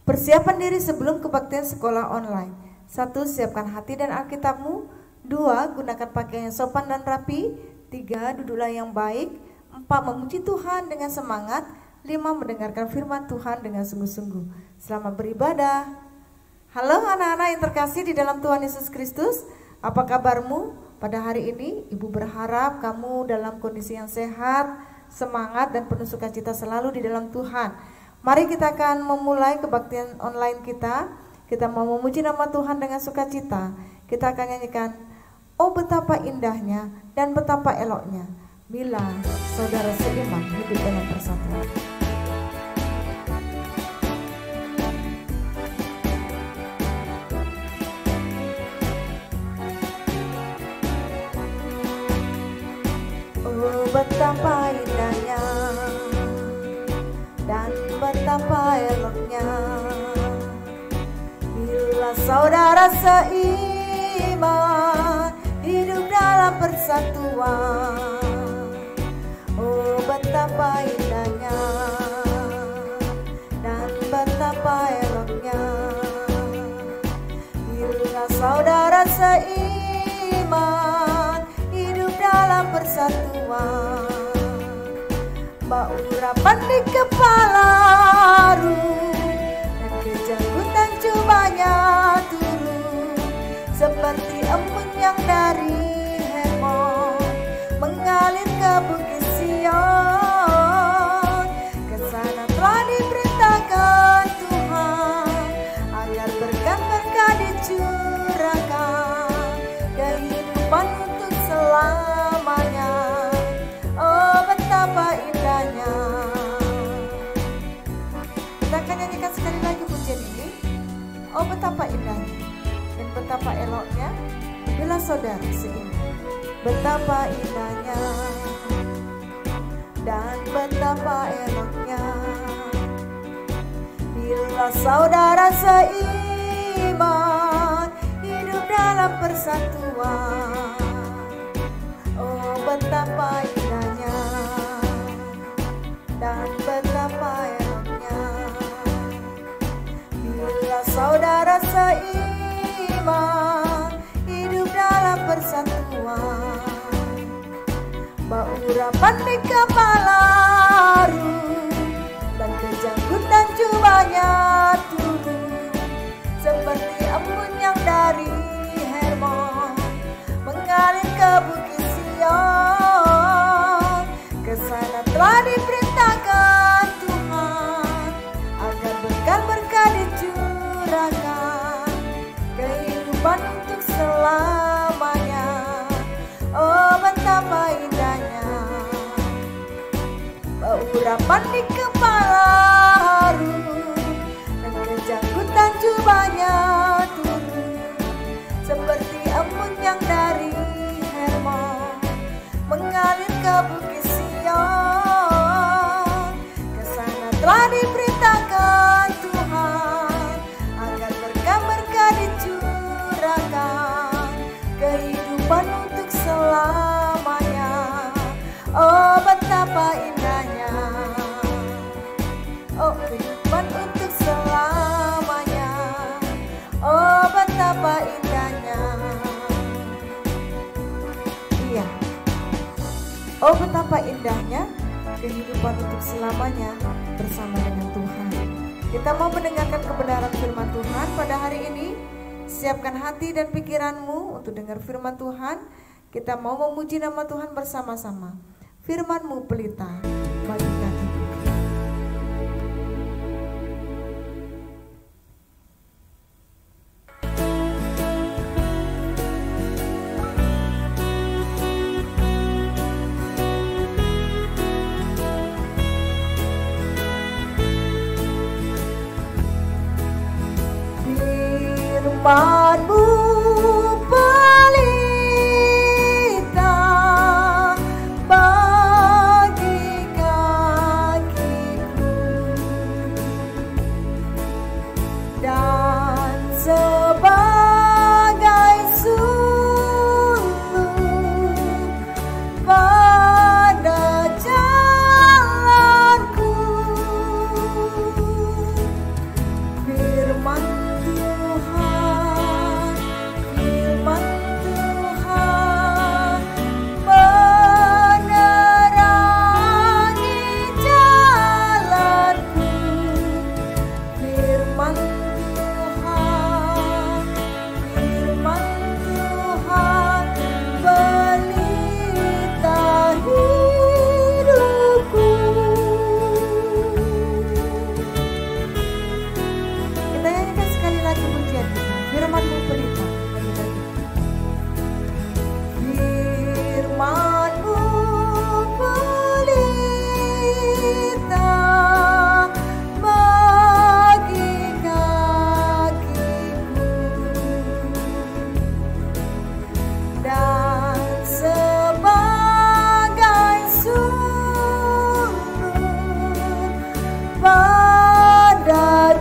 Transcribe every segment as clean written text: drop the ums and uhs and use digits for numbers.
Persiapan diri sebelum kebaktian sekolah online. 1. Siapkan hati dan Alkitabmu. 2. Gunakan pakaian yang sopan dan rapi. 3. Duduklah yang baik. 4. Memuji Tuhan dengan semangat. 5. Mendengarkan firman Tuhan dengan sungguh-sungguh. Selamat beribadah. Halo anak-anak yang terkasih di dalam Tuhan Yesus Kristus. Apa kabarmu pada hari ini? Ibu berharap kamu dalam kondisi yang sehat, semangat dan penuh sukacita selalu di dalam Tuhan. Mari kita akan memulai kebaktian online kita. Kita mau memuji nama Tuhan dengan sukacita. Kita akan nyanyikan, oh betapa indahnya dan betapa eloknya bila saudara seiman hidup dalam persatuan. Oh betapa indahnya dan betapa eloknya bila saudara seiman hidup dalam persatuan. Oh betapa indahnya dan betapa eloknya bila saudara seiman hidup dalam persatuan. Urapan di kepala dan kejangkutan cobanya turun seperti embun yang dari Hermon mengalir ke bukit Sion. Kesana telah diperintahkan Tuhan agar berkat-berkat dicurahkan, kehidupan untuk selamanya. Oh betapa indahnya. Kita akan nyanyikan sekali lagi pujian ini. Oh betapa indahnya dan betapa eloknya bila saudara seiman. Betapa indahnya dan betapa eloknya bila saudara seiman hidup dalam persatuan. Oh betapa indahnya dan betapa eloknya bila saudara seiman hidup dalam persatuan. Urapan di kepala dan kejangkutan cobanya turun seperti embun yang dari Hermon mengalir ke bukit Sion. Kesana telah diperintahkan Tuhan agar berkat-berkat dicurahkan, kehidupan untuk selamanya. Oh betapa indahnya. Urapan di kepala dan kejangkutan cobanya turun seperti embun yang dari Hermon mengalir ke bukit Sion. Kesana telah diperintahkan Tuhan agar berkat-berkat dicurahkan, kehidupan untuk selamanya. Oh betapa indahnya. Oh kehidupan untuk selamanya. Oh betapa indahnya. Iya. Oh betapa indahnya kehidupan untuk selamanya bersama dengan Tuhan. Kita mau mendengarkan kebenaran firman Tuhan pada hari ini. Siapkan hati dan pikiranmu untuk dengar firman Tuhan. Kita mau memuji nama Tuhan bersama-sama. Firman-Mu pelita bagi kakiku. Firman-Mu pelita bagi kakiku dan sebagai sulur pada jalanku.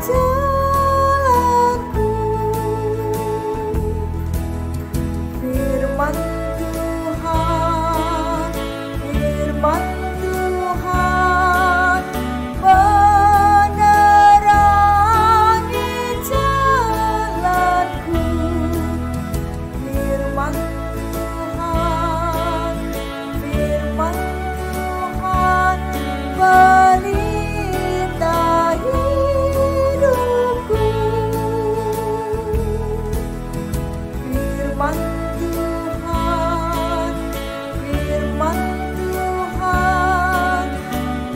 jalanku. Firman Tuhan, firman Tuhan menerangi jalanku. Firman Tuhan, firman Tuhan pelita hidupku. Firman Tuhan, firman Tuhan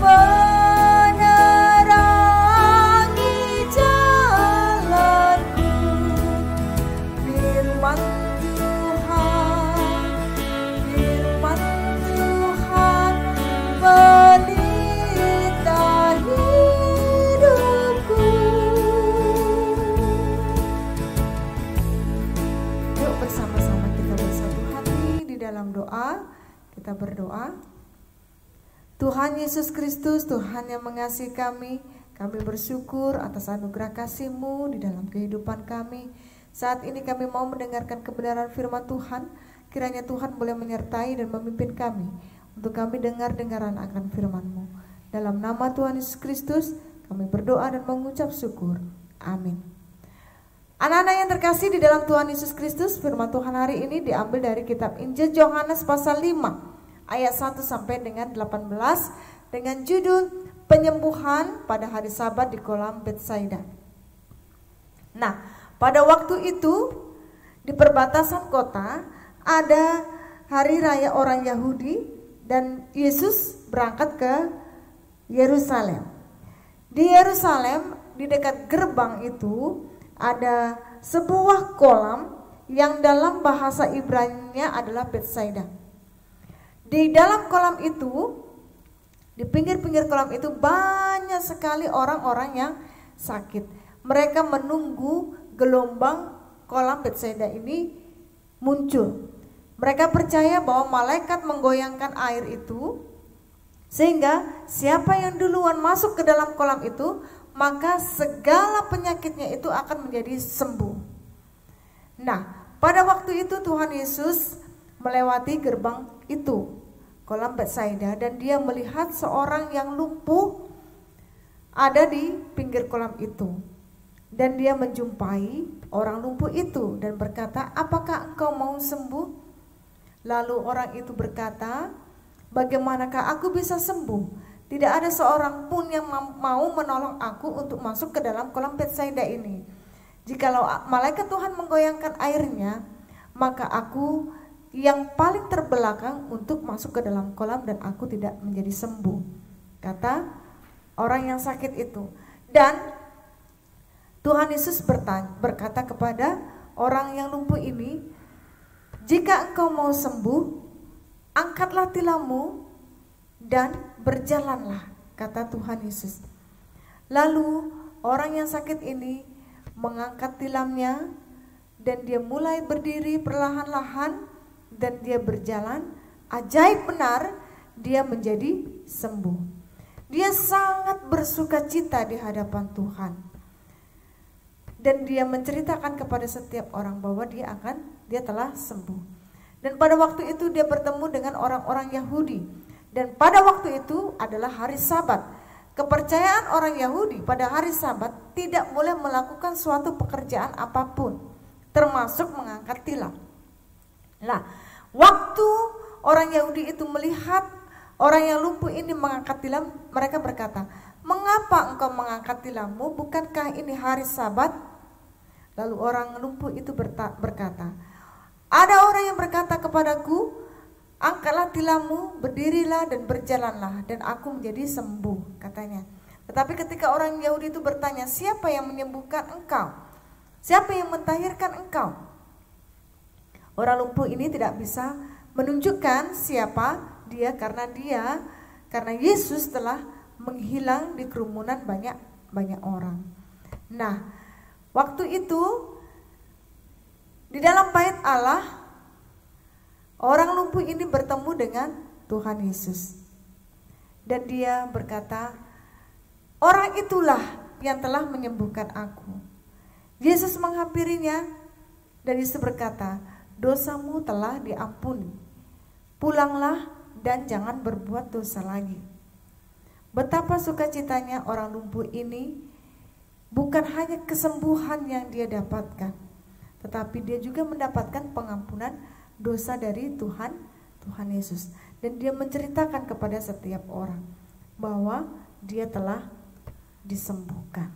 menerangi jalanku. Firman Tuhan, firman Tuhan pelita hidupku. Yuk bersama-sama kita bersatu hati di dalam doa. Kita berdoa. Tuhan Yesus Kristus, Tuhan yang mengasihi kami bersyukur atas anugerah kasih-Mu di dalam kehidupan kami. Saat ini kami mau mendengarkan kebenaran firman Tuhan. Kiranya Tuhan boleh menyertai dan memimpin kami untuk kami dengar-dengaran akan firman-Mu. Dalam nama Tuhan Yesus Kristus kami berdoa dan mengucap syukur. Amin. Anak-anak yang terkasih di dalam Tuhan Yesus Kristus, firman Tuhan hari ini diambil dari kitab Injil Yohanes pasal 5 ayat 1 sampai dengan 18 dengan judul penyembuhan pada hari Sabat di kolam Betsaida. Nah, pada waktu itu di perbatasan kota ada hari raya orang Yahudi dan Yesus berangkat ke Yerusalem. Di Yerusalem, di dekat gerbang itu ada sebuah kolam yang dalam bahasa Ibrani-nya adalah Betsaida. Di dalam kolam itu, di pinggir-pinggir kolam itu banyak sekali orang-orang yang sakit. Mereka menunggu gelombang kolam Betsaida ini muncul. Mereka percaya bahwa malaikat menggoyangkan air itu, sehingga siapa yang duluan masuk ke dalam kolam itu, maka segala penyakitnya itu akan menjadi sembuh. Nah, pada waktu itu Tuhan Yesus melewati gerbang itu, kolam Betsaida, dan dia melihat seorang yang lumpuh ada di pinggir kolam itu. Dan dia menjumpai orang lumpuh itu dan berkata, "Apakah engkau mau sembuh?" Lalu orang itu berkata, "Bagaimanakah aku bisa sembuh? Tidak ada seorang pun yang mau menolong aku untuk masuk ke dalam kolam Betsaida ini. Jikalau malaikat Tuhan menggoyangkan airnya, maka aku yang paling terbelakang untuk masuk ke dalam kolam dan aku tidak menjadi sembuh," kata orang yang sakit itu. Dan Tuhan Yesus berkata kepada orang yang lumpuh ini, "Jika engkau mau sembuh, angkatlah tilammu dan berjalanlah," kata Tuhan Yesus. Lalu orang yang sakit ini mengangkat tilamnya dan dia mulai berdiri perlahan-lahan dan dia berjalan. Ajaib benar, dia menjadi sembuh. Dia sangat bersukacita di hadapan Tuhan. Dan dia menceritakan kepada setiap orang bahwa dia telah sembuh. Dan pada waktu itu dia bertemu dengan orang-orang Yahudi. Dan pada waktu itu adalah hari Sabat. Kepercayaan orang Yahudi pada hari Sabat tidak boleh melakukan suatu pekerjaan apapun, termasuk mengangkat tilam. Nah, waktu orang Yahudi itu melihat orang yang lumpuh ini mengangkat tilam, mereka berkata, "Mengapa engkau mengangkat tilammu? Bukankah ini hari Sabat?" Lalu orang lumpuh itu berkata, "Ada orang yang berkata kepadaku, angkatlah tilammu, berdirilah dan berjalanlah, dan aku menjadi sembuh," katanya. Tetapi ketika orang Yahudi itu bertanya, "Siapa yang menyembuhkan engkau? Siapa yang mentahirkan engkau?" Orang lumpuh ini tidak bisa menunjukkan siapa dia karena Yesus telah menghilang di kerumunan banyak orang. Nah, waktu itu di dalam bait Allah, orang lumpuh ini bertemu dengan Tuhan Yesus. Dan dia berkata, "Orang itulah yang telah menyembuhkan aku. Yesus menghampirinya dan Yesus berkata, dosamu telah diampuni. Pulanglah dan jangan berbuat dosa lagi. Betapa sukacitanya orang lumpuh ini, bukan hanya kesembuhan yang dia dapatkan, tetapi dia juga mendapatkan pengampunan dosa dari Tuhan Yesus. Dan dia menceritakan kepada setiap orang bahwa dia telah disembuhkan.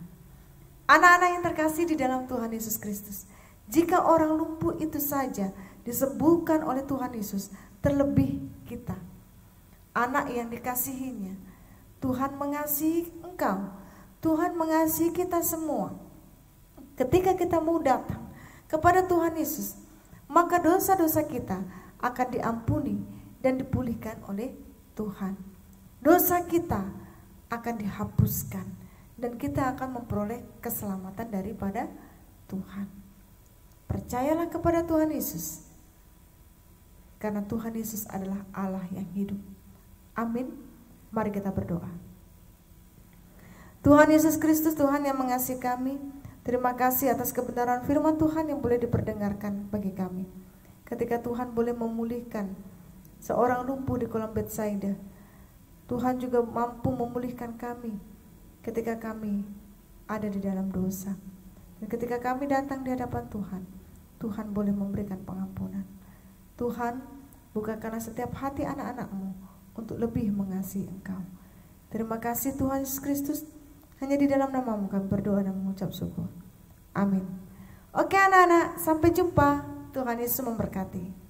Anak-anak yang terkasih di dalam Tuhan Yesus Kristus, jika orang lumpuh itu saja disembuhkan oleh Tuhan Yesus, terlebih kita, anak yang dikasihinya. Tuhan mengasihi engkau, Tuhan mengasihi kita semua. Ketika kita mau datang kepada Tuhan Yesus, maka dosa-dosa kita akan diampuni dan dipulihkan oleh Tuhan. Dosa kita akan dihapuskan dan kita akan memperoleh keselamatan daripada Tuhan. Percayalah kepada Tuhan Yesus, karena Tuhan Yesus adalah Allah yang hidup. Amin. Mari kita berdoa. Tuhan Yesus Kristus, Tuhan yang mengasihi kami, terima kasih atas kebenaran firman Tuhan yang boleh diperdengarkan bagi kami. Ketika Tuhan boleh memulihkan seorang lumpuh di kolam Betsaida, Tuhan juga mampu memulihkan kami ketika kami ada di dalam dosa. Dan ketika kami datang di hadapan Tuhan, Tuhan boleh memberikan pengampunan. Tuhan, bukakanlah setiap hati anak-anak-Mu untuk lebih mengasihi Engkau. Terima kasih Tuhan Yesus Kristus. Hanya di dalam nama-Mu kami berdoa dan mengucap syukur. Amin. Oke anak-anak, sampai jumpa. Tuhan Yesus memberkati.